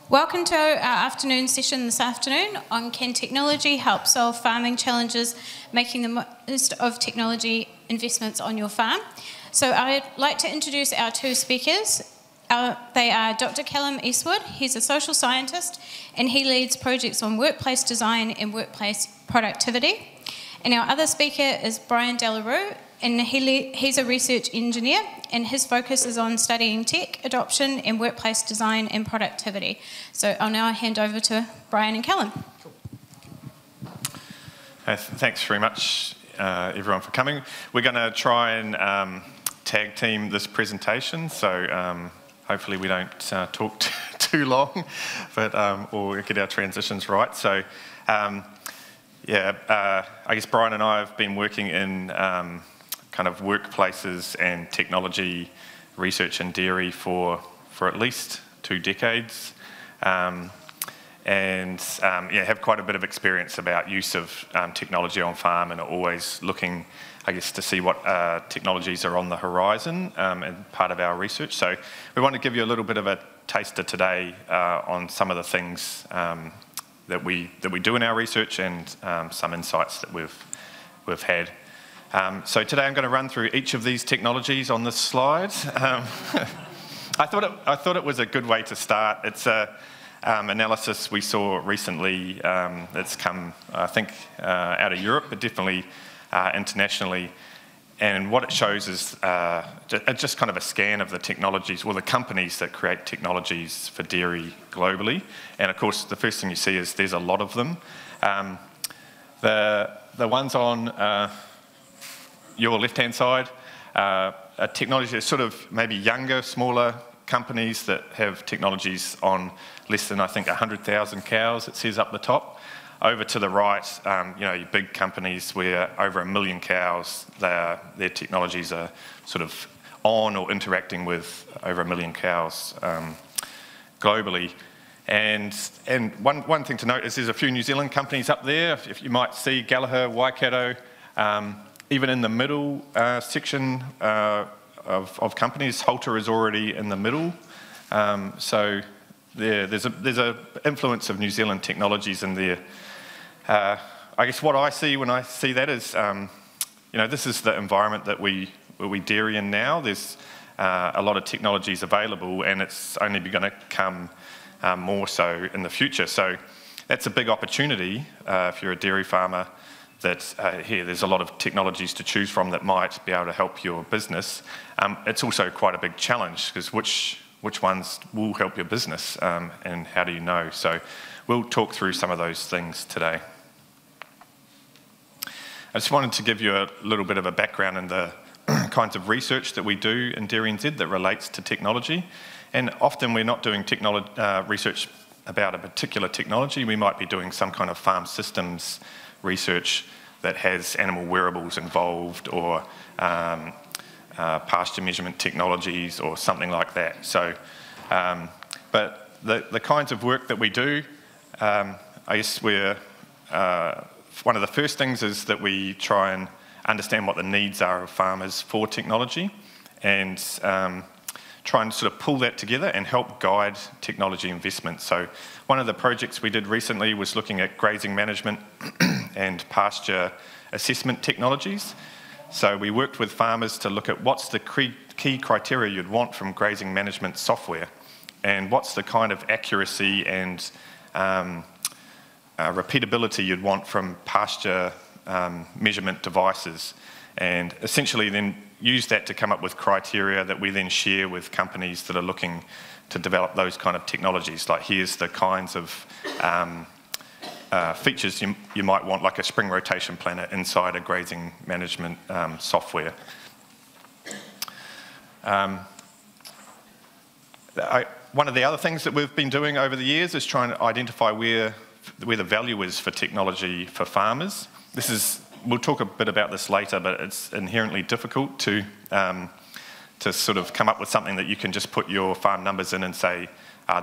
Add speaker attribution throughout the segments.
Speaker 1: Welcome to our afternoon session this afternoon on Can Technology Help Solve Farming Challenges, making the most of technology investments on your farm. So I'd like to introduce our two speakers. They are Dr. Callum Eastwood. He's a social scientist and he leads projects on workplace design and workplace productivity. And our other speaker is Dela, and he's a research engineer, and his focus is on studying tech adoption and workplace design and productivity. So I'll now hand over to Brian and Callum.
Speaker 2: Thanks very much, everyone, for coming. We're going to try and tag team this presentation, so hopefully we don't talk too long, but or get our transitions right. So I guess Brian and I have been working in kind of workplaces and technology research in dairy for at least 2 decades, and have quite a bit of experience about use of technology on farm, and are always looking, I guess, to see what technologies are on the horizon and part of our research. So we want to give you a little bit of a taster today on some of the things that we do in our research, and some insights that we've had. So today I'm going to run through each of these technologies on this slide. I thought it was a good way to start. It's a analysis we saw recently that's come, I think, out of Europe, but definitely internationally. And what it shows is just kind of a scan of the technologies, or the companies that create technologies for dairy globally. And of course, the first thing you see is there's a lot of them. The ones on your left-hand side are technology that's sort of maybe younger, smaller companies that have technologies on less than, I think, 100,000 cows, it says up the top. Over to the right, your big companies where over 1 million cows, their technologies are sort of on or interacting with over 1 million cows globally. And one thing to note is there's a few New Zealand companies up there. If you might see Gallagher, Waikato, even in the middle section of companies, Halter is already in the middle. So there's a influence of New Zealand technologies in there. I guess what I see when I see that is, this is the environment that we dairy in now. There's a lot of technologies available, and it's only going to come more so in the future. So that's a big opportunity if you're a dairy farmer, that here there's a lot of technologies to choose from that might be able to help your business. It's also quite a big challenge, because which ones will help your business, and how do you know? So we'll talk through some of those things today. I just wanted to give you a little bit of a background in the kinds of research that we do in DairyNZ that relates to technology. And often we're not doing research about a particular technology. We might be doing some kind of farm systems research that has animal wearables involved, or pasture measurement technologies, or something like that. So, but the kinds of work that we do, I guess we're one of the first things is that we try and understand what the needs are of farmers for technology, and try and sort of pull that together and help guide technology investment. So one of the projects we did recently was looking at grazing management and pasture assessment technologies. So we worked with farmers to look at what's the key criteria you'd want from grazing management software, and what's the kind of accuracy and repeatability you'd want from pasture measurement devices, and essentially then use that to come up with criteria that we then share with companies that are looking to develop those kind of technologies. Like, here's the kinds of features you might want, like a spring rotation planner inside a grazing management software. One of the other things that we've been doing over the years is trying to identify where the value is for technology for farmers. We'll talk a bit about this later, but it's inherently difficult to sort of come up with something that you can just put your farm numbers in and say,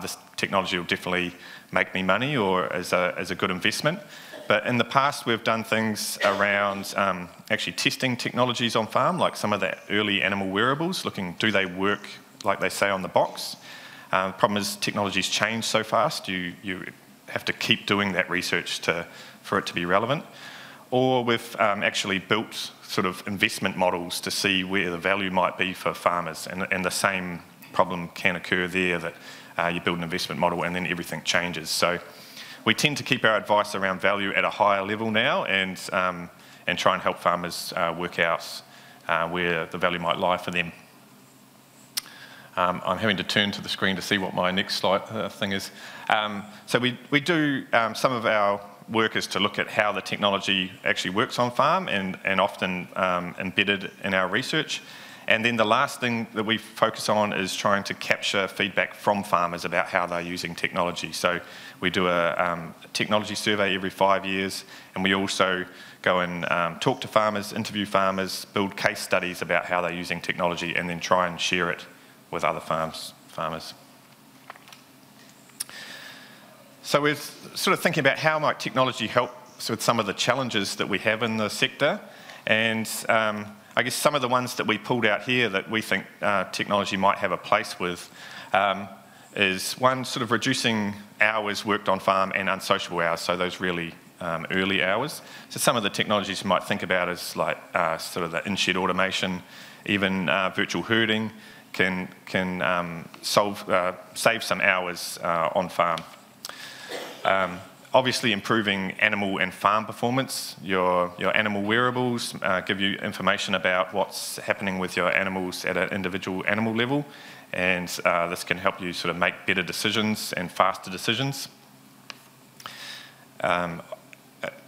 Speaker 2: this technology will definitely make me money, or as a good investment. But in the past, we've done things around actually testing technologies on farm, like some of the early animal wearables, looking, do they work like they say on the box? The problem is technology's changed so fast, you have to keep doing that research for it to be relevant. Or we've actually built sort of investment models to see where the value might be for farmers, and the same problem can occur there, that you build an investment model and then everything changes. So we tend to keep our advice around value at a higher level now, and try and help farmers work out where the value might lie for them. I'm having to turn to the screen to see what my next slide thing is. So we do, some of our work is to look at how the technology actually works on farm, and often embedded in our research. And then the last thing that we focus on is trying to capture feedback from farmers about how they're using technology. So we do a technology survey every 5 years, and we also go and talk to farmers, interview farmers, build case studies about how they're using technology, and then try and share it with other farmers. So we're sort of thinking about how might technology help with some of the challenges that we have in the sector, and I guess some of the ones that we pulled out here that we think technology might have a place with is one, sort of reducing hours worked on farm and unsociable hours, so those really early hours. So some of the technologies you might think about is like sort of the in-shed automation, even virtual herding can save some hours on farm. Obviously improving animal and farm performance. Your animal wearables give you information about what's happening with your animals at an individual animal level, and this can help you sort of make better decisions and faster decisions.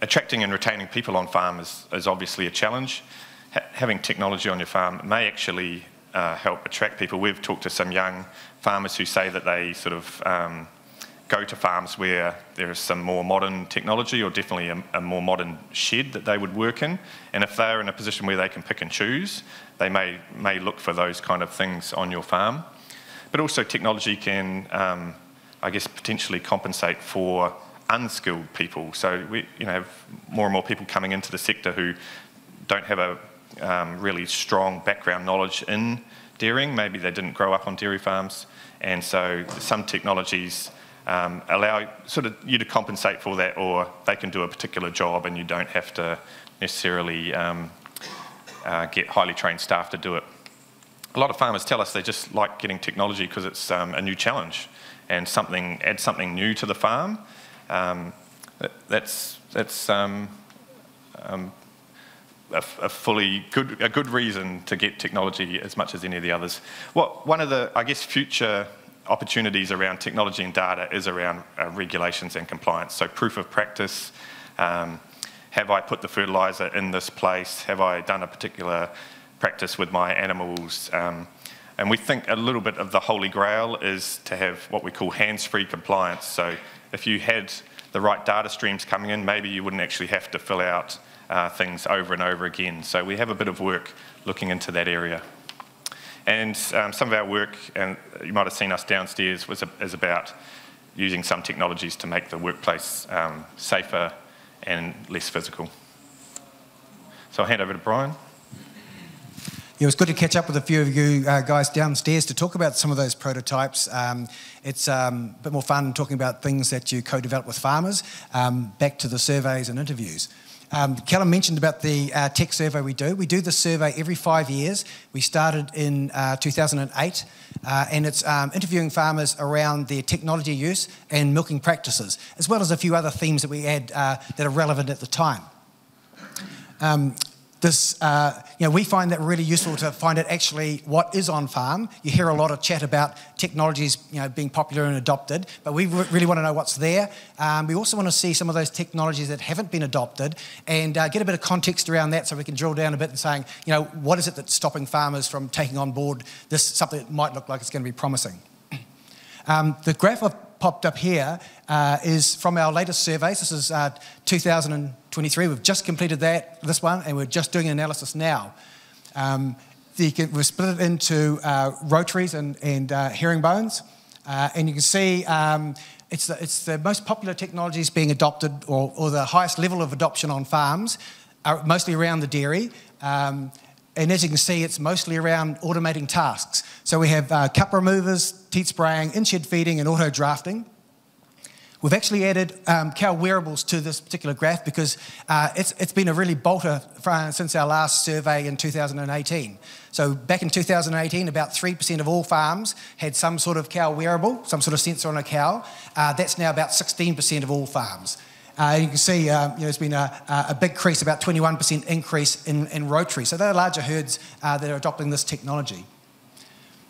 Speaker 2: Attracting and retaining people on farm is obviously a challenge. Having technology on your farm may actually help attract people. We've talked to some young farmers who say that they sort of go to farms where there is some more modern technology, or definitely a more modern shed that they would work in. And if they're in a position where they can pick and choose, they may look for those kind of things on your farm. But also technology can, I guess, potentially compensate for unskilled people. So we have more and more people coming into the sector who don't have a really strong background knowledge in dairying. Maybe they didn't grow up on dairy farms, and so some technologies allow sort of you to compensate for that, or they can do a particular job and you don't have to necessarily get highly trained staff to do it. A lot of farmers tell us they just like getting technology because it's a new challenge and adds something new to the farm. That's a good reason to get technology as much as any of the others. One of the, I guess, future opportunities around technology and data is around regulations and compliance. So proof of practice, have I put the fertiliser in this place? Have I done a particular practice with my animals? And we think a little bit of the holy grail is to have what we call hands-free compliance. So if you had the right data streams coming in, maybe you wouldn't actually have to fill out things over and over again. So we have a bit of work looking into that area. And some of our work, and you might have seen us downstairs, is about using some technologies to make the workplace safer and less physical. So I'll hand over to Brian.
Speaker 3: Yeah, it was good to catch up with a few of you guys downstairs to talk about some of those prototypes. It's a bit more fun talking about things that you co-develop with farmers. Back to the surveys and interviews. Callum mentioned about the tech survey we do. We do this survey every 5 years. We started in 2008, and it's interviewing farmers around their technology use and milking practices, as well as a few other themes that we add that are relevant at the time. We find that really useful to find out actually what is on farm. You hear a lot of chat about technologies, being popular and adopted, but we really want to know what's there. We also want to see some of those technologies that haven't been adopted and get a bit of context around that, so we can drill down a bit and saying, what is it that's stopping farmers from taking on board this, something that might look like it's going to be promising. The graph I've popped up here is from our latest surveys. This is 2023. We've just completed this one, and we're just doing an analysis now. We've split it into rotaries and herringbones, and you can see it's the most popular technologies being adopted, or the highest level of adoption on farms, are mostly around the dairy. And as you can see, it's mostly around automating tasks. So we have cup removers, teat spraying, in-shed feeding, and auto drafting. We've actually added cow wearables to this particular graph because it's been a really bolter since our last survey in 2018. So back in 2018, about 3% of all farms had some sort of cow wearable, some sort of sensor on a cow. That's now about 16% of all farms. You can see there's been a big increase, about 21% increase in rotary. So there are larger herds that are adopting this technology.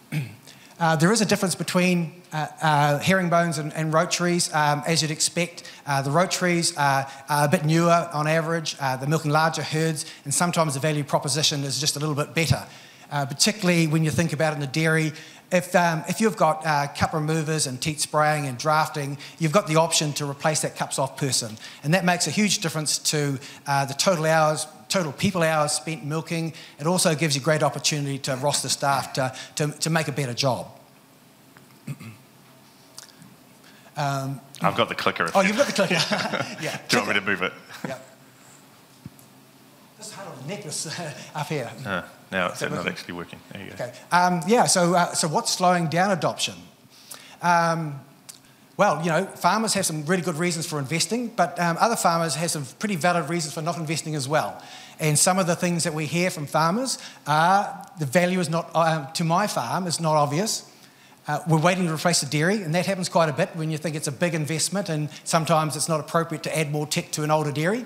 Speaker 3: There is a difference between herringbones and rotaries, as you'd expect. The rotaries are a bit newer on average. They're milking larger herds, and sometimes the value proposition is just a little bit better, particularly when you think about it in the dairy. If you've got cup removers and teat spraying and drafting, you've got the option to replace that cups off person. And that makes a huge difference to the total people hours spent milking. It also gives you great opportunity to roster staff to make a better job.
Speaker 2: I've got the clicker.
Speaker 3: Oh, you've got the clicker. Yeah.
Speaker 2: Do you want me to move it?
Speaker 3: Yeah. This heart of the necklace up here.
Speaker 2: Now it's not actually working. There you go.
Speaker 3: Okay. So what's slowing down adoption? Well, farmers have some really good reasons for investing, but other farmers have some pretty valid reasons for not investing as well. And some of the things that we hear from farmers are the value is not, to my farm, is not obvious. We're waiting to replace the dairy, and that happens quite a bit when you think it's a big investment and sometimes it's not appropriate to add more tech to an older dairy.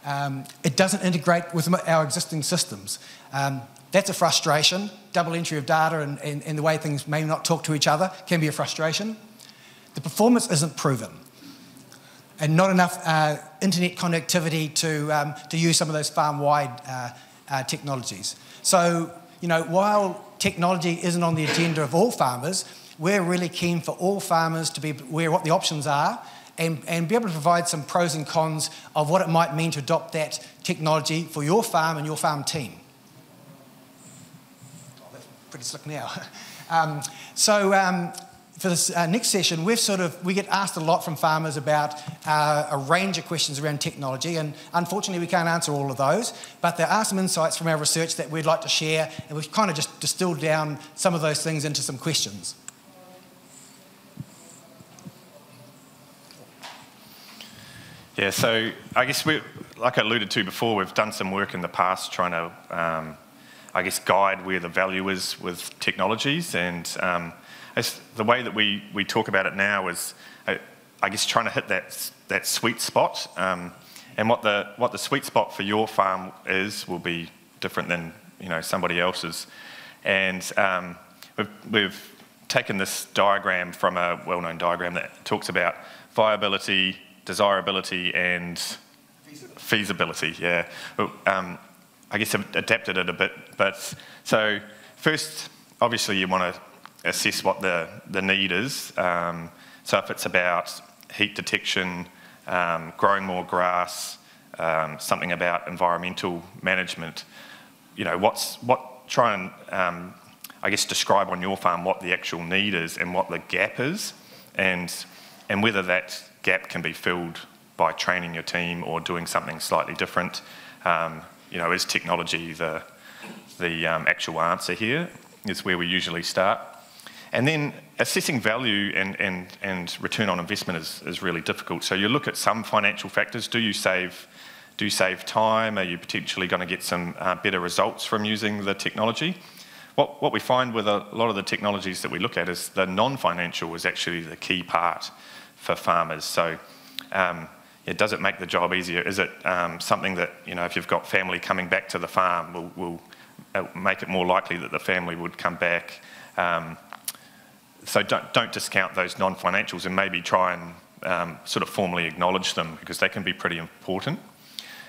Speaker 3: It doesn't integrate with our existing systems. That's a frustration. Double entry of data and the way things may not talk to each other can be a frustration. The performance isn't proven, and not enough internet connectivity to use some of those farm-wide technologies. So, while technology isn't on the agenda of all farmers, we're really keen for all farmers to be aware of what the options are and be able to provide some pros and cons of what it might mean to adopt that technology for your farm and your farm team. Oh, that's pretty slick now. For this next session, we get asked a lot from farmers about a range of questions around technology, and unfortunately we can't answer all of those, but there are some insights from our research that we'd like to share, and we've kind of just distilled down some of those things into some questions.
Speaker 2: Yeah, so I guess like I alluded to before, we've done some work in the past trying to, guide where the value is with technologies, and the way that we talk about it now is, trying to hit that sweet spot, and what the sweet spot for your farm will be different than somebody else's, and we've taken this diagram from a well-known diagram that talks about viability, desirability, and feasibility. Yeah, I've adapted it a bit, but so first, obviously, you want to assess what the need is. So if it's about heat detection, growing more grass, something about environmental management, try and describe on your farm what the actual need is and what the gap is, and whether that gap can be filled by training your team or doing something slightly different. Is technology the actual answer here? Is where we usually start. And then assessing value and return on investment is really difficult. So you look at some financial factors. Do you save time? Are you potentially going to get some better results from using the technology? What we find with a lot of the technologies that we look at is the non-financial is actually the key part for farmers. So does it make the job easier? Is it something that, if you've got family coming back to the farm, will make it more likely that the family would come back? So don't discount those non-financials, and maybe try and sort of formally acknowledge them, because they can be pretty important.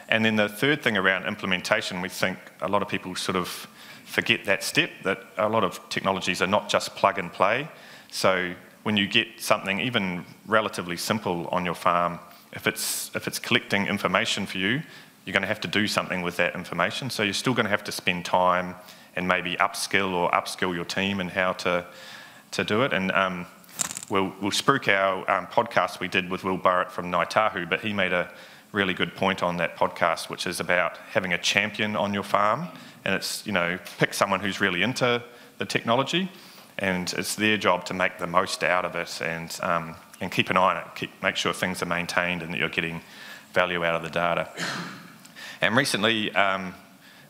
Speaker 2: And then the third thing around implementation, we think a lot of people sort of forget that step, that a lot of technologies are not just plug and play. So when you get something even relatively simple on your farm, if it's collecting information for you, you're going to have to do something with that information. So you're still going to have to spend time and maybe upskill your team in how to do it. And we'll spruik our podcast we did with Will Burrett from Ngāi Tahu, but he made a really good point on that podcast, which is about having a champion on your farm. And it's, pick someone who's really into the technology, and it's their job to make the most out of it and keep an eye on it, make sure things are maintained and that you're getting value out of the data. And recently,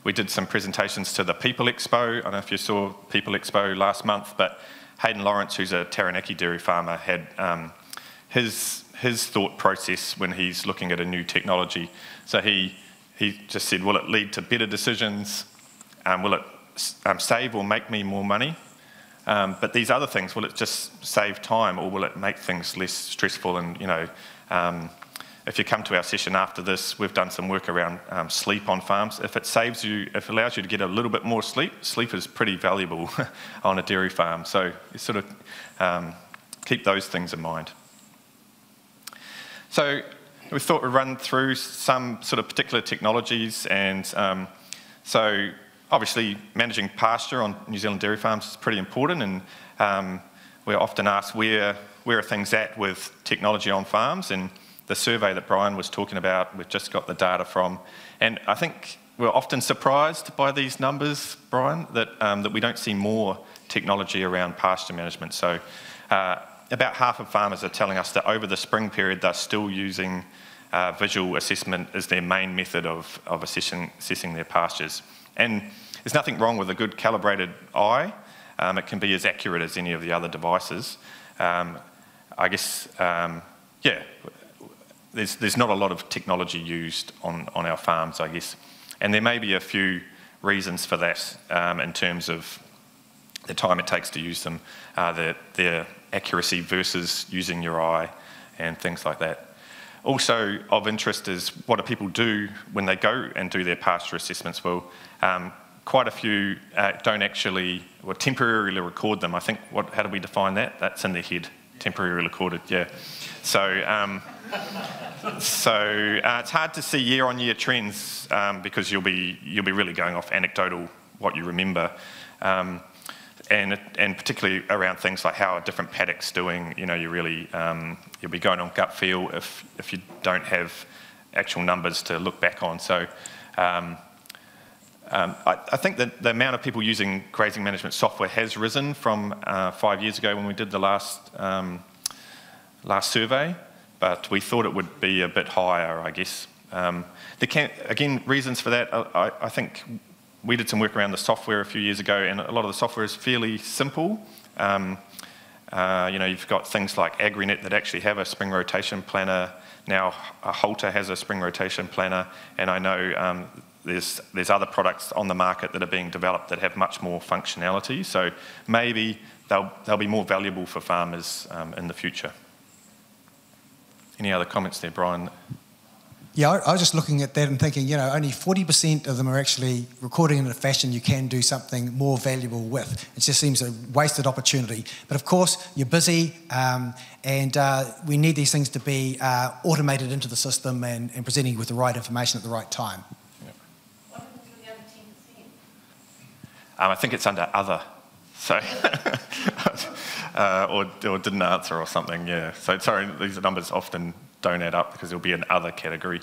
Speaker 2: we did some presentations to the People Expo. I don't know if you saw People Expo last month, but Hayden Lawrence, who's a Taranaki dairy farmer, had his thought process when he's looking at a new technology. So he just said, will it lead to better decisions? Will it save or make me more money? But these other things, will it just save time, or will it make things less stressful? And, if you come to our session after this, we've done some work around sleep on farms. If it allows you to get a little bit more sleep is pretty valuable on a dairy farm. So you sort of keep those things in mind. So we thought we'd run through some sort of particular technologies, and so obviously managing pasture on New Zealand dairy farms is pretty important, and we're often asked where are things at with technology on farms, and the survey that Brian was talking about, we've just got the data from, and I think we're often surprised by these numbers, Brian, that we don't see more technology around pasture management. So about half of farmers are telling us that over the spring period they're still using visual assessment as their main method of assessing their pastures. And there's nothing wrong with a good calibrated eye. It can be as accurate as any of the other devices. I guess, there's not a lot of technology used on our farms, I guess. And there may be a few reasons for that in terms of the time it takes to use them, their accuracy versus using your eye and things like that. Also of interest is what do people do when they go and do their pasture assessments? Well, quite a few don't actually, or temporarily record them. I think, how do we define that? That's in their head, temporarily recorded, yeah. So, it's hard to see year-on-year trends because you'll be really going off anecdotal, what you remember, and particularly around things like how a different paddock's doing. You'll be going on gut feel if you don't have actual numbers to look back on. So, I think that the amount of people using grazing management software has risen from 5 years ago when we did the last survey, but we thought it would be a bit higher, I guess. Again, reasons for that, I think we did some work around the software a few years ago, and a lot of the software is fairly simple. You've got things like AgriNet that actually have a spring rotation planner. Now, Halter has a spring rotation planner, and I know there's other products on the market that are being developed that have much more functionality, so maybe they'll be more valuable for farmers in the future. Any other comments there, Brian?
Speaker 3: Yeah, I was just looking at that and thinking, only 40% of them are actually recording in a fashion you can do something more valuable with. It just seems a wasted opportunity. But of course, you're busy, and we need these things to be automated into the system and presenting with the right information at the right time.
Speaker 4: What happens with the other 10%?
Speaker 2: I think it's under other, so or didn't answer or something. Yeah. So sorry, these numbers often don't add up because there'll be an other category.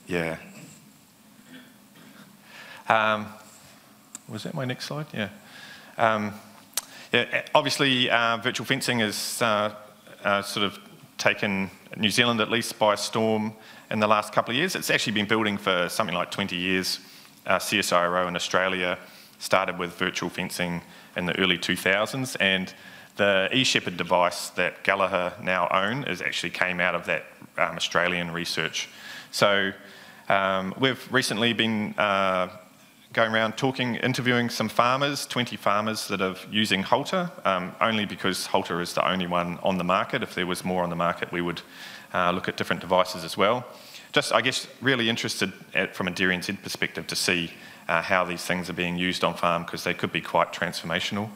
Speaker 2: Yeah. Was that my next slide? Yeah. Obviously, virtual fencing has sort of taken New Zealand, at least, by storm in the last couple of years. It's actually been building for something like 20 years. CSIRO in Australia started with virtual fencing in the early 2000s, and the eShepherd device that Gallagher now own actually came out of that Australian research. So we've recently been going around interviewing some farmers, 20 farmers that are using Halter, only because Halter is the only one on the market. If there was more on the market, we would look at different devices as well. Just, I guess, really interested from a DairyNZ perspective to see how these things are being used on farm, because they could be quite transformational.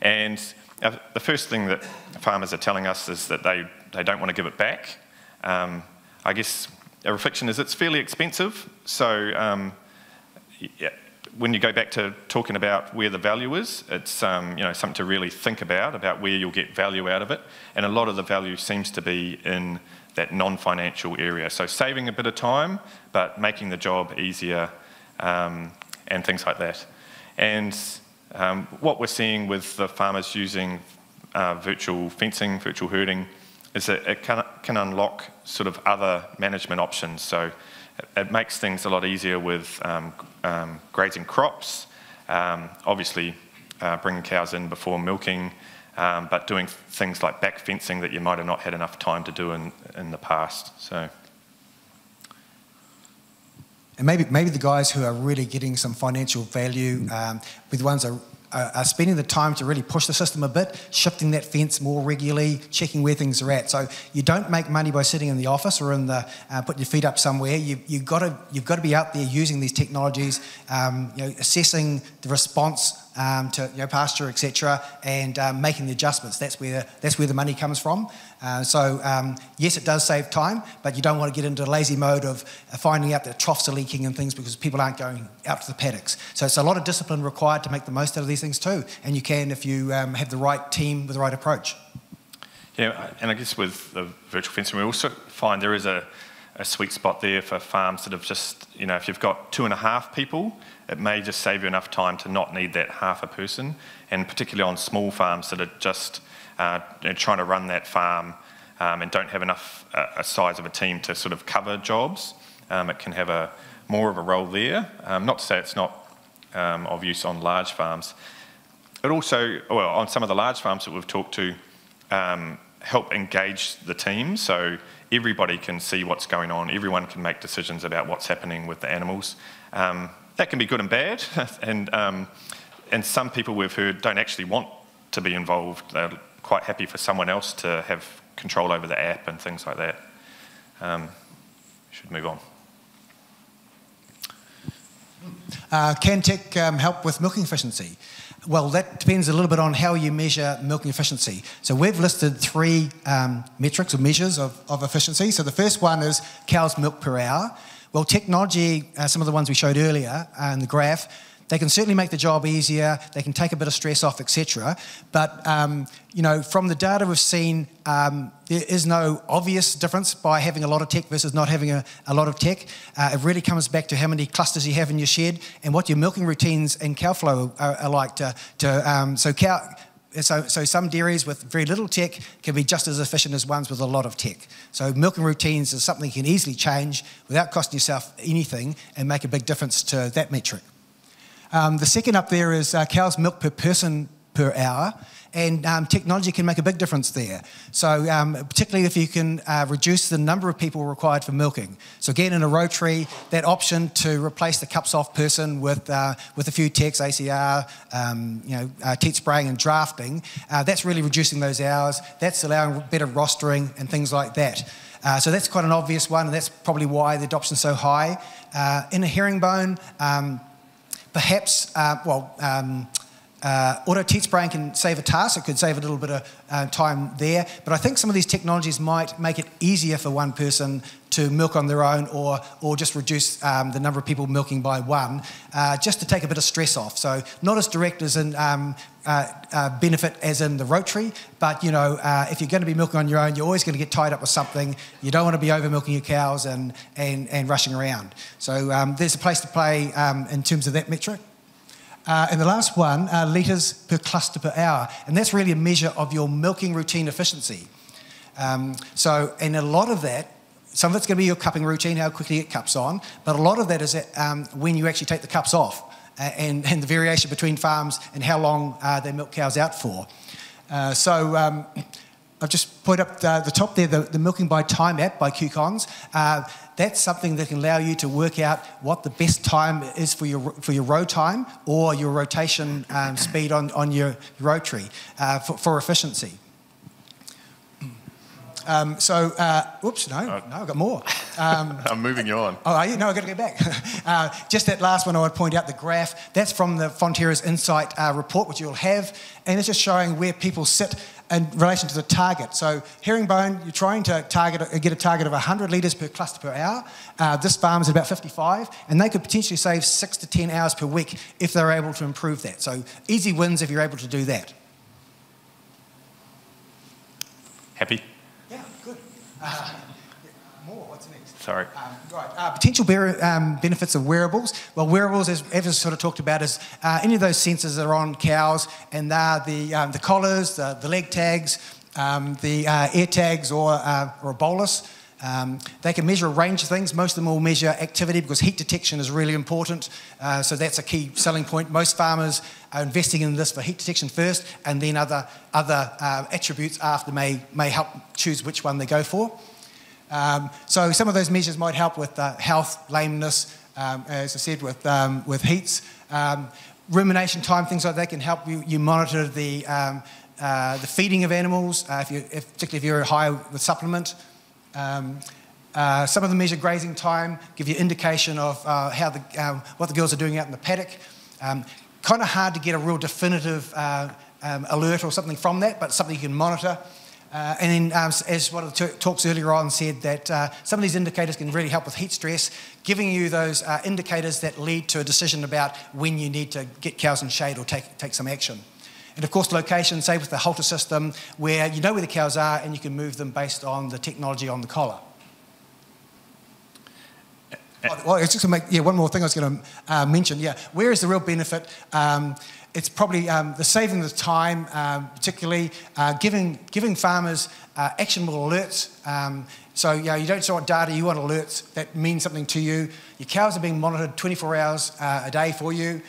Speaker 2: And the first thing that farmers are telling us is that they don't want to give it back. I guess a reflection is it's fairly expensive, so when you go back to talking about where the value is, it's something to really think about where you'll get value out of it. And a lot of the value seems to be in that non-financial area. So saving a bit of time, but making the job easier and things like that. And what we're seeing with the farmers using virtual fencing, virtual herding, is that it can unlock sort of other management options. So it makes things a lot easier with grazing crops, obviously bringing cows in before milking, but doing things like back fencing that you might have not had enough time to do in the past. So.
Speaker 3: And maybe the guys who are really getting some financial value, with the ones that are spending the time to really push the system a bit, shifting that fence more regularly, checking where things are at. So you don't make money by sitting in the office or in the putting your feet up somewhere. You've got to be out there using these technologies, assessing the response to pasture, etc., and making the adjustments. That's where the money comes from. Yes, it does save time, but you don't want to get into a lazy mode of finding out that troughs are leaking and things because people aren't going out to the paddocks. So it's a lot of discipline required to make the most out of these things too, and you can if you have the right team with the right approach.
Speaker 2: Yeah, and I guess with the virtual fencing, we also find there is a sweet spot there for farms that have just, if you've got 2.5 people, it may just save you enough time to not need that half a person, and particularly on small farms that are just trying to run that farm and don't have enough a size of a team to sort of cover jobs. It can have more of a role there. Not to say it's not of use on large farms. It also, on some of the large farms that we've talked to, help engage the team, so everybody can see what's going on, everyone can make decisions about what's happening with the animals. That can be good and bad, and some people we've heard don't actually want to be involved. They're quite happy for someone else to have control over the app and things like that. Should move on.
Speaker 3: Can tech help with milking efficiency? Well, that depends a little bit on how you measure milking efficiency. So we've listed 3 metrics or measures of efficiency. So the first one is cow's milk per hour. Well, technology, some of the ones we showed earlier in the graph, they can certainly make the job easier, they can take a bit of stress off, etc. But, from the data we've seen, there is no obvious difference by having a lot of tech versus not having a lot of tech. It really comes back to how many clusters you have in your shed and what your milking routines and cow flow are like. So some dairies with very little tech can be just as efficient as ones with a lot of tech. So milking routines is something you can easily change without costing yourself anything and make a big difference to that metric. The second up there is cow's milk per person per hour, and technology can make a big difference there. So particularly if you can reduce the number of people required for milking. So again, in a rotary, that option to replace the cups off person with a few techs, ACR, teat spraying and drafting, that's really reducing those hours. That's allowing better rostering and things like that. So that's quite an obvious one, and that's probably why the adoption's so high. In a herringbone, perhaps, auto teat spraying can save a task. It could save a little bit of time there. But I think some of these technologies might make it easier for one person to milk on their own or just reduce the number of people milking by one, just to take a bit of stress off. So not as direct as in benefit as in the rotary, but if you're going to be milking on your own, you're always going to get tied up with something. You don't want to be over milking your cows and rushing around. So there's a place to play in terms of that metric. And the last one, litres per cluster per hour, and that's really a measure of your milking routine efficiency. And a lot of that, some of it's going to be your cupping routine, how quickly it cups on, but a lot of that is when you actually take the cups off and the variation between farms and how long they milk cows out for. I've just put up the top there, the Milking by Time app by QCons. That's something that can allow you to work out what the best time is for your row time or your rotation speed on your rotary for efficiency. I've got more.
Speaker 2: I'm moving you on.
Speaker 3: Oh, are you? No, I've got to go back. Just that last one I would point out, the graph, that's from the Fonterra's Insight report, which you'll have, and it's just showing where people sit in relation to the target. So herringbone, you're trying to get a target of 100 litres per cluster per hour. This farm is about 55, and they could potentially save 6 to 10 hours per week if they're able to improve that. So easy wins if you're able to do that.
Speaker 2: Happy?
Speaker 3: Yeah, good. More, what's next?
Speaker 2: Sorry.
Speaker 3: Potential benefits of wearables. Well, wearables, as Eva's sort of talked about, is any of those sensors that are on cows, and they're the collars, the leg tags, the ear tags, or a bolus. They can measure a range of things. Most of them will measure activity because heat detection is really important. So that's a key selling point. Most farmers are investing in this for heat detection first, and then other attributes after may help choose which one they go for. So some of those measures might help with health, lameness, as I said, with heats. Rumination time, things like that can help you monitor the feeding of animals, particularly if you're high with supplement. Some of them measure grazing time, give you indication of what the girls are doing out in the paddock. Kind of hard to get a real definitive alert or something from that, but something you can monitor. And then, as one of the talks earlier on said, that some of these indicators can really help with heat stress, giving you those indicators that lead to a decision about when you need to get cows in shade or take some action. And of course, location, say with the halter system, where you know where the cows are and you can move them based on the technology on the collar. Well, it's just to make one more thing I was going to mention. Yeah, where is the real benefit? It's probably the saving the time, particularly giving farmers actionable alerts. So you don't just want data, you want alerts that mean something to you. Your cows are being monitored 24 hours a day for you.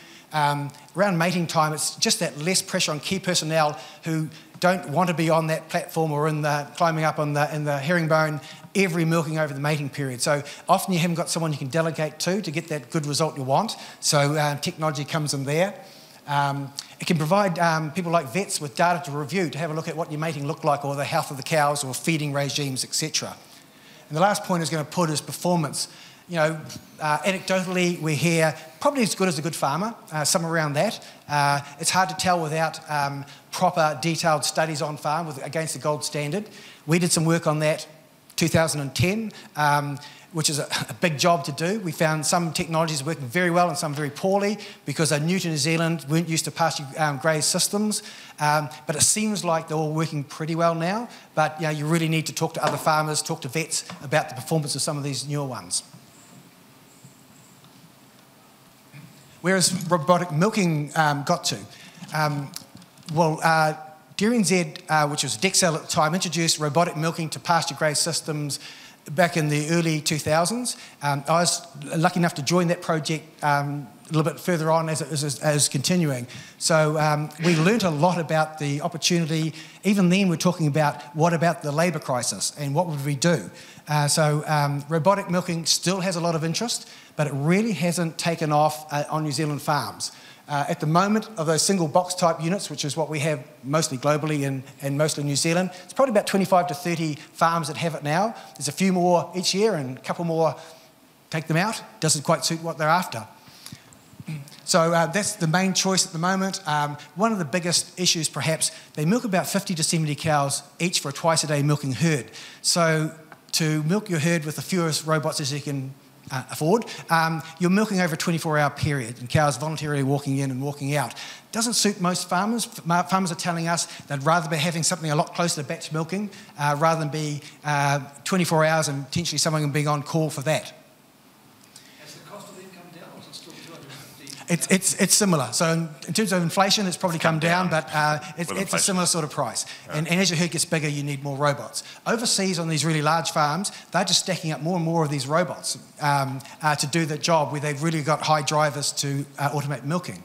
Speaker 3: Around mating time, it's just that less pressure on key personnel who don't want to be on that platform or climbing up in the herringbone every milking over the mating period. So often you haven't got someone you can delegate to get that good result you want. So technology comes in there. It can provide people like vets with data to review, to have a look at what your mating looked like or the health of the cows or feeding regimes, etc. And the last point I was going to put is performance. Anecdotally, we hear probably as good as a good farmer, somewhere around that. It's hard to tell without proper detailed studies on farm against the gold standard. We did some work on that 2010, which is a big job to do. We found some technologies working very well and some very poorly because they're new to New Zealand, weren't used to pasture grazed systems. But it seems like they're all working pretty well now. But you really need to talk to other farmers, talk to vets about the performance of some of these newer ones. Whereas robotic milking got to? DairyNZ, which was Dexel at the time, introduced robotic milking to pasture-grazed systems back in the early 2000s. I was lucky enough to join that project a little bit further on as continuing. So we learnt a lot about the opportunity. Even then, we're talking about what about the labour crisis and what would we do? Robotic milking still has a lot of interest, but it really hasn't taken off on New Zealand farms. At the moment, of those single box type units, which is what we have mostly globally and mostly New Zealand, it's probably about 25 to 30 farms that have it now. There's a few more each year and a couple more take them out. Doesn't quite suit what they're after. So that's the main choice at the moment. One of the biggest issues perhaps, they milk about 50 to 70 cows each for a twice a day milking herd. So to milk your herd with the fewest robots as you can afford, you're milking over a 24-hour period and cows voluntarily walking in and walking out. Doesn't suit most farmers. Farmers are telling us they'd rather be having something a lot closer to batch milking rather than be 24 hours and potentially someone being on call for that.
Speaker 4: Has the cost of them come down or is it still 250?
Speaker 3: It's similar. So in terms of inflation, it's probably come down, but it's a similar sort of price. Yeah. And as your herd gets bigger, you need more robots. Overseas on these really large farms, they're just stacking up more and more of these robots to do the job where they've really got high drivers to automate milking.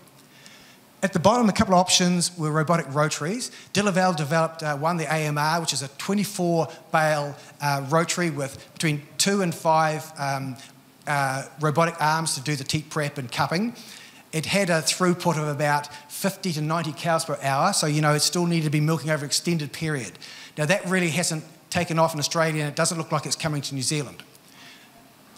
Speaker 3: At the bottom, a couple of options were robotic rotaries. Dela developed one, the AMR, which is a 24-bale rotary with between 2 and 5 robotic arms to do the teat prep and cupping. It had a throughput of about 50 to 90 cows per hour, so it still needed to be milking over an extended period. Now that really hasn't taken off in Australia and it doesn't look like it's coming to New Zealand.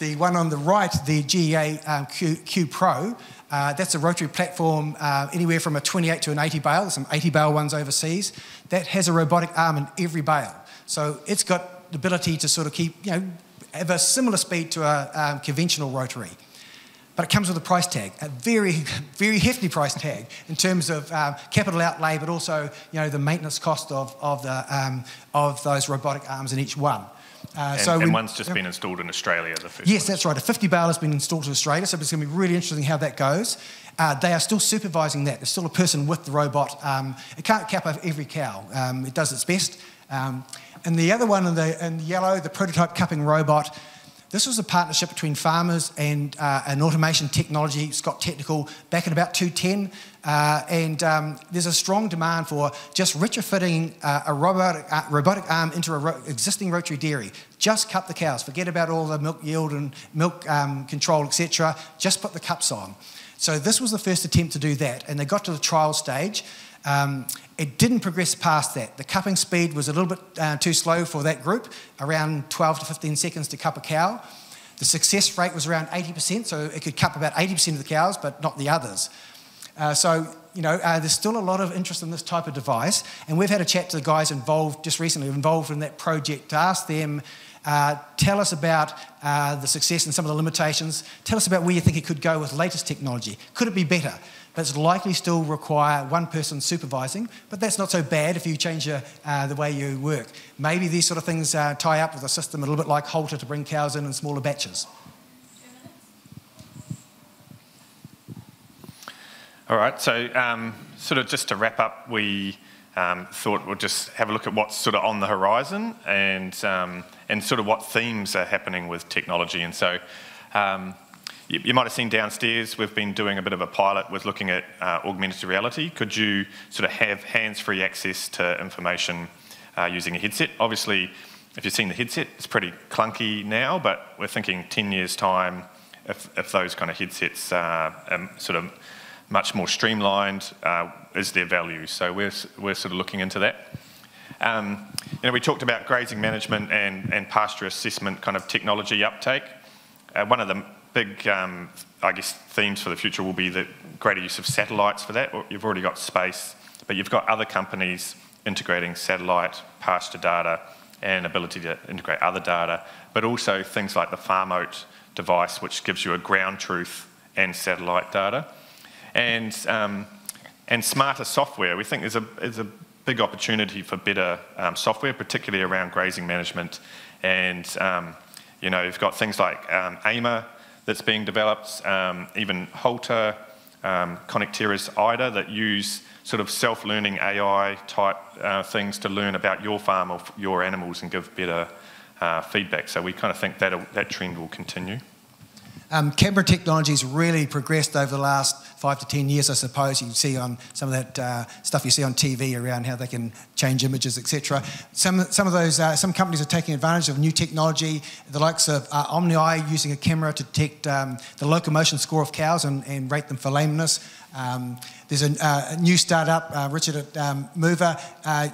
Speaker 3: The one on the right, the GEA Q Pro, that's a rotary platform anywhere from a 28 to an 80 bale. There's some 80 bale ones overseas. That has a robotic arm in every bale. So it's got the ability to sort of keep, have a similar speed to a conventional rotary. But it comes with a price tag, a very, very hefty price tag in terms of capital outlay, but also, the maintenance cost of those robotic arms in each one.
Speaker 2: And one's just been installed in Australia, the first
Speaker 3: Yes,
Speaker 2: one.
Speaker 3: that's right. A 50 bale has been installed in Australia, so it's going to be really interesting how that goes. They are still supervising that. There's still a person with the robot. It can't cap over every cow. It does its best. And the other one in the yellow, the prototype cupping robot, this was a partnership between farmers and an automation technology, Scott Technical, back in about 2010. And there's a strong demand for just retrofitting a robotic arm into an existing rotary dairy. Just cup the cows, forget about all the milk yield and milk control, etc. Just put the cups on. So this was the first attempt to do that, and they got to the trial stage. It didn't progress past that. The cupping speed was a little bit too slow for that group, around 12 to 15 seconds to cup a cow. The success rate was around 80%, so it could cup about 80% of the cows, but not the others. There's still a lot of interest in this type of device, and we've had a chat to the guys just recently involved in that project to ask them, tell us about the success and some of the limitations. Tell us about where you think it could go with latest technology. Could it be better? But it's likely still require one person supervising, but that's not so bad if you change the way you work. Maybe these sort of things tie up with a system a little bit like halter to bring cows in smaller batches.
Speaker 2: All right, so sort of just to wrap up, we thought we'll just have a look at what's sort of on the horizon and sort of what themes are happening with technology. And so you might have seen downstairs, we've been doing a bit of a pilot with looking at augmented reality. Could you sort of have hands-free access to information using a headset? Obviously, if you've seen the headset, it's pretty clunky now, but we're thinking 10 years' time, if those kind of headsets are sort of much more streamlined, is their value. So we're sort of looking into that. We talked about grazing management and pasture assessment kind of technology uptake. One of the big, themes for the future will be the greater use of satellites for that. You've already got space, but you've got other companies integrating satellite, pasture data, and ability to integrate other data, but also things like the FarmOat device, which gives you a ground truth and satellite data. And smarter software. We think there's a big opportunity for better software, particularly around grazing management. And you've got things like AIMA that's being developed, even halter, Connectera's IDA that use sort of self-learning AI type things to learn about your farm or your animals and give better feedback. So we kind of think that trend will continue.
Speaker 3: Camera technology's really progressed over the last 5 to 10 years, I suppose. You can see on some of that stuff you see on TV around how they can change images, etc. Some companies are taking advantage of new technology, the likes of OmniEye using a camera to detect the locomotion score of cows and rate them for lameness. There's a new startup, Richard at Mover,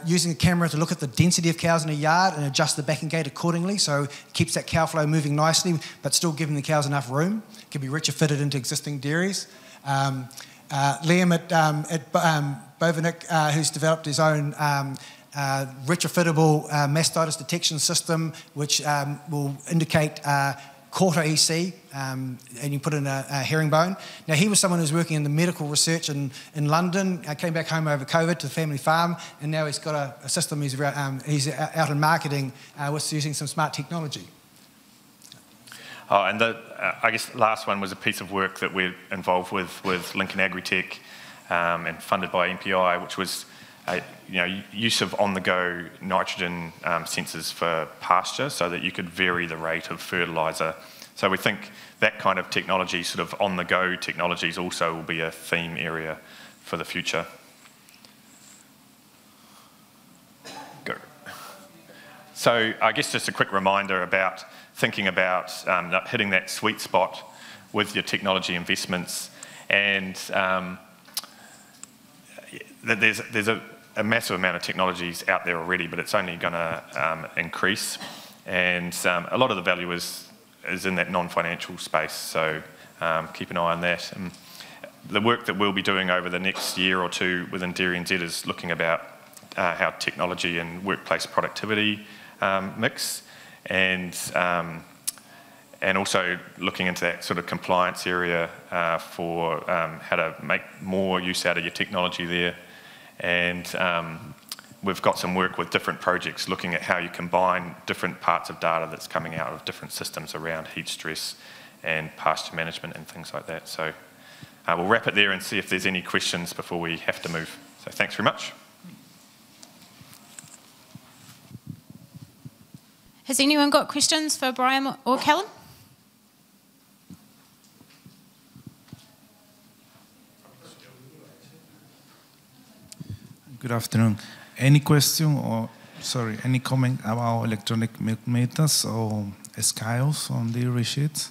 Speaker 3: using a camera to look at the density of cows in a yard and adjust the backing gate accordingly, so it keeps that cow flow moving nicely, but still giving the cows enough room. It can be retrofitted into existing dairies. Liam at Bovinic, who's developed his own retrofittable mastitis detection system, which will indicate quarter EC, and you put in a herringbone. Now, he was someone who was working in the medical research in London, came back home over COVID to the family farm, and now he's got a system he's out in marketing with using some smart technology.
Speaker 2: Oh, and the last one was a piece of work that we're involved with Lincoln Agritech and funded by MPI, which was use of on-the-go nitrogen sensors for pasture so that you could vary the rate of fertiliser. So we think that kind of technology, sort of on-the-go technologies, also will be a theme area for the future. Go. So I guess just a quick reminder about thinking about hitting that sweet spot with your technology investments, and there's a massive amount of technologies out there already, but it's only going to increase, and a lot of the value is is in that non-financial space, so keep an eye on that. And the work that we'll be doing over the next year or two within DairyNZ is looking about how technology and workplace productivity mix, and also looking into that sort of compliance area for how to make more use out of your technology there. And we've got some work with different projects looking at how you combine different parts of data that's coming out of different systems around heat stress and pasture management and things like that. So we'll wrap it there and see if there's any questions before we have to move. So thanks very much.
Speaker 1: Has anyone got questions for Brian or Callum?
Speaker 5: Good afternoon. Any question or, sorry, any comment about electronic milk meters or scales on dairy sheets?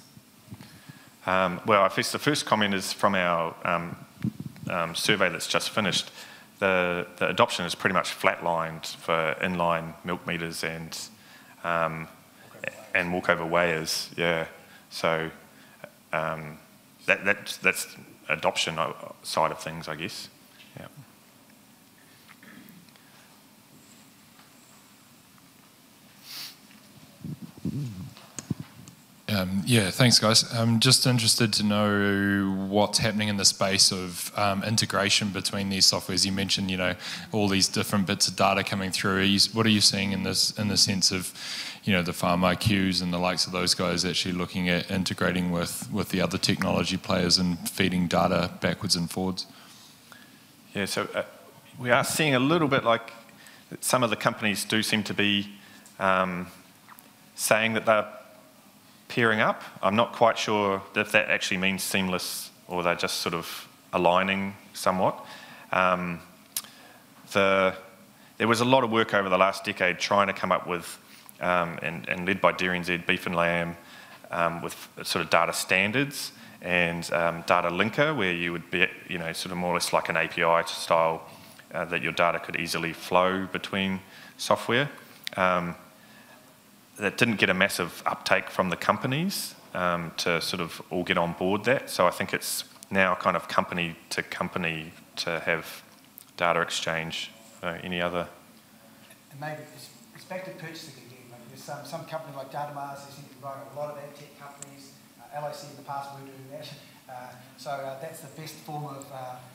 Speaker 2: Well, I guess the first comment is from our survey that's just finished. The adoption is pretty much flatlined for inline milk meters and walkover weighers. Yeah, so that's adoption side of things, I guess. Yeah.
Speaker 6: Yeah, thanks guys. I'm just interested to know what's happening in the space of integration between these softwares. You mentioned, you know, all these different bits of data coming through. What are you seeing in the sense of, you know, the farm IQs and the likes of those guys actually looking at integrating with the other technology players and feeding data backwards and forwards?
Speaker 2: Yeah, so we are seeing a little bit like some of the companies do seem to be saying that they're pairing up. I'm not quite sure if that actually means seamless or they're just sort of aligning somewhat. There was a lot of work over the last decade trying to come up with, and led by DairyNZ, Beef and Lamb, with sort of data standards and data linker, where you would be, you know, sort of more or less like an API style, that your data could easily flow between software. That didn't get a massive uptake from the companies to sort of all get on board that. So I think it's now kind of company to have data exchange. Any other?
Speaker 3: And maybe it's back to purchasing again. Like there's some company like Datamars, they seem to be buying a lot of ad tech companies. LIC in the past were doing that. So that's the best form of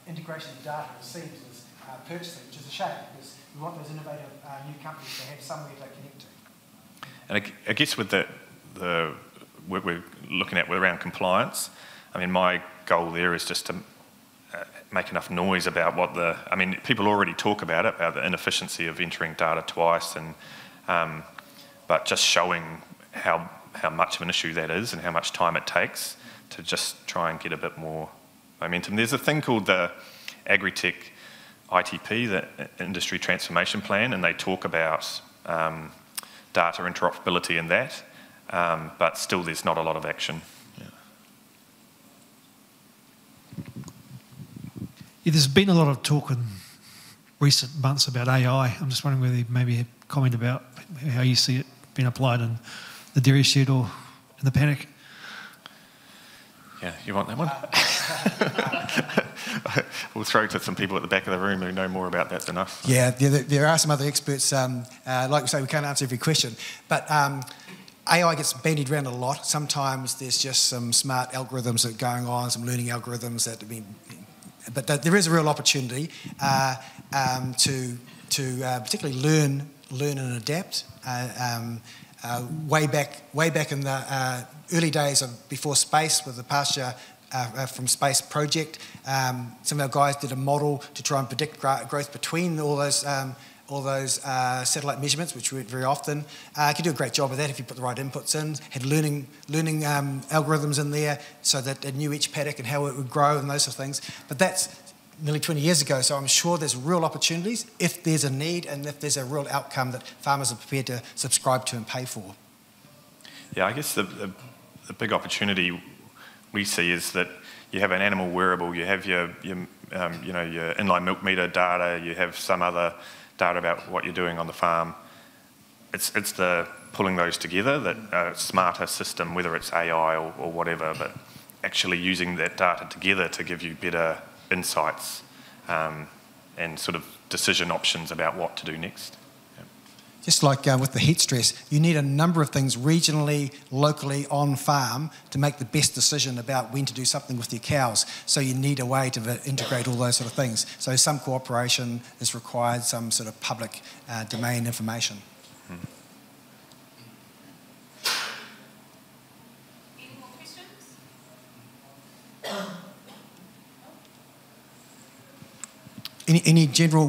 Speaker 3: integration of data, it seems, is purchasing, which is a shame because we want those innovative new companies to have somewhere to connect to.
Speaker 2: And I guess with the work we're looking at around compliance, I mean, my goal there is just to make enough noise about people already talk about it, about the inefficiency of entering data twice, and but just showing how much of an issue that is and how much time it takes to just try and get a bit more momentum. There's a thing called the Agritech ITP, the Industry Transformation Plan, and they talk about data interoperability in that, but still there's not a lot of action.
Speaker 4: Yeah, there's been a lot of talk in recent months about AI. I'm just wondering whether you maybe comment about how you see it being applied in the dairy shed or in the paddock.
Speaker 2: Yeah, you want that one? We'll throw to some people at the back of the room who know more about that than us.
Speaker 3: Yeah, there are some other experts. Like we say, we can't answer every question. But AI gets bandied around a lot. Sometimes there's just some smart algorithms that are going on, some learning algorithms that have been... But there is a real opportunity to particularly learn and adapt. Way back in the early days of before space with the pasture from space project, some of our guys did a model to try and predict growth between all those satellite measurements, which weren't very often. You could do a great job of that if you put the right inputs in. Had learning algorithms in there so that it knew each paddock and how it would grow and those sort of things. But that's nearly 20 years ago, so I'm sure there's real opportunities if there's a need and if there's a real outcome that farmers are prepared to subscribe to and pay for.
Speaker 2: Yeah, I guess the big opportunity we see is that you have an animal wearable, you have your inline milk meter data, you have some other data about what you're doing on the farm. It's the pulling those together, that a smarter system, whether it's AI or whatever, but actually using that data together to give you better insights and sort of decision options about what to do next.
Speaker 3: Just like with the heat stress, you need a number of things regionally, locally, on farm to make the best decision about when to do something with your cows. So you need a way to integrate all those sort of things. So some cooperation is required, some sort of public domain information.
Speaker 1: Any more questions?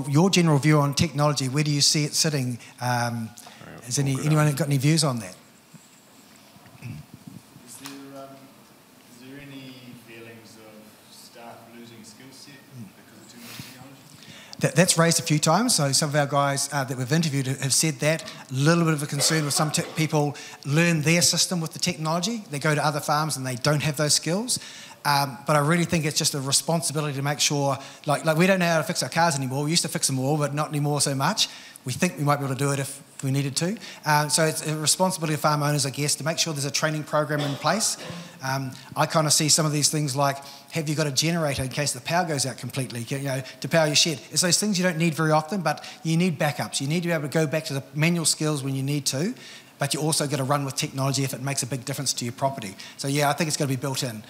Speaker 3: Your general view on technology, where do you see it sitting? Has anyone got any views on that?
Speaker 7: Is there any feelings of staff losing skill set because of too much technology?
Speaker 3: That's raised a few times. So some of our guys that we've interviewed have said that. A little bit of a concern with some people learn their system with the technology. They go to other farms and they don't have those skills. But I really think it's just a responsibility to make sure, like we don't know how to fix our cars anymore. We used to fix them all, but not anymore so much. We think we might be able to do it if we needed to. So it's a responsibility of farm owners, I guess, to make sure there's a training program in place. I kind of see some of these things like, have you got a generator in case the power goes out completely, to power your shed? It's those things you don't need very often, but you need backups. You need to be able to go back to the manual skills when you need to, but you also got to run with technology if it makes a big difference to your property. So yeah, I think it's got to be built in.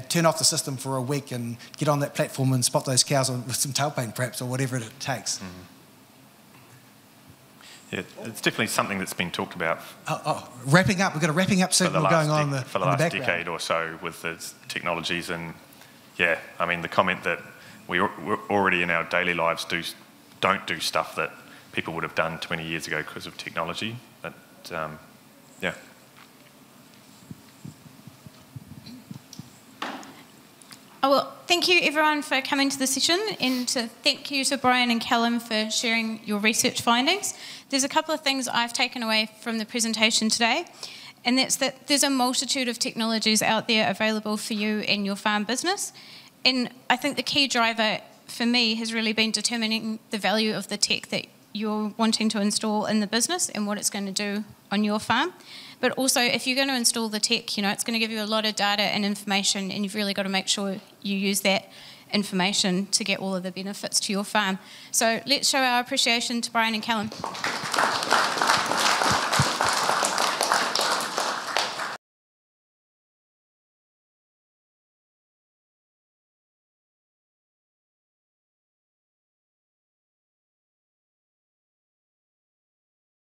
Speaker 3: Turn off the system for a week and get on that platform and spot those cows with some tail pain perhaps, or whatever it takes.
Speaker 2: Yeah, it's definitely something that's been talked about.
Speaker 3: Wrapping up. We've got a wrapping up segment going on
Speaker 2: for the last decade or so with the technologies, and yeah, I mean the comment that we're already in our daily lives don't do stuff that people would have done 20 years ago because of technology. But yeah.
Speaker 1: Oh, well, thank you everyone for coming to the session, and thank you to Brian and Callum for sharing your research findings. There's a couple of things I've taken away from the presentation today, and that's that there's a multitude of technologies out there available for you in your farm business. And I think the key driver for me has really been determining the value of the tech that you're wanting to install in the business and what it's going to do on your farm. But also, if you're going to install the tech, it's going to give you a lot of data and information, and you've really got to make sure you use that information to get all of the benefits to your farm. So let's show our appreciation to Brian and Callum.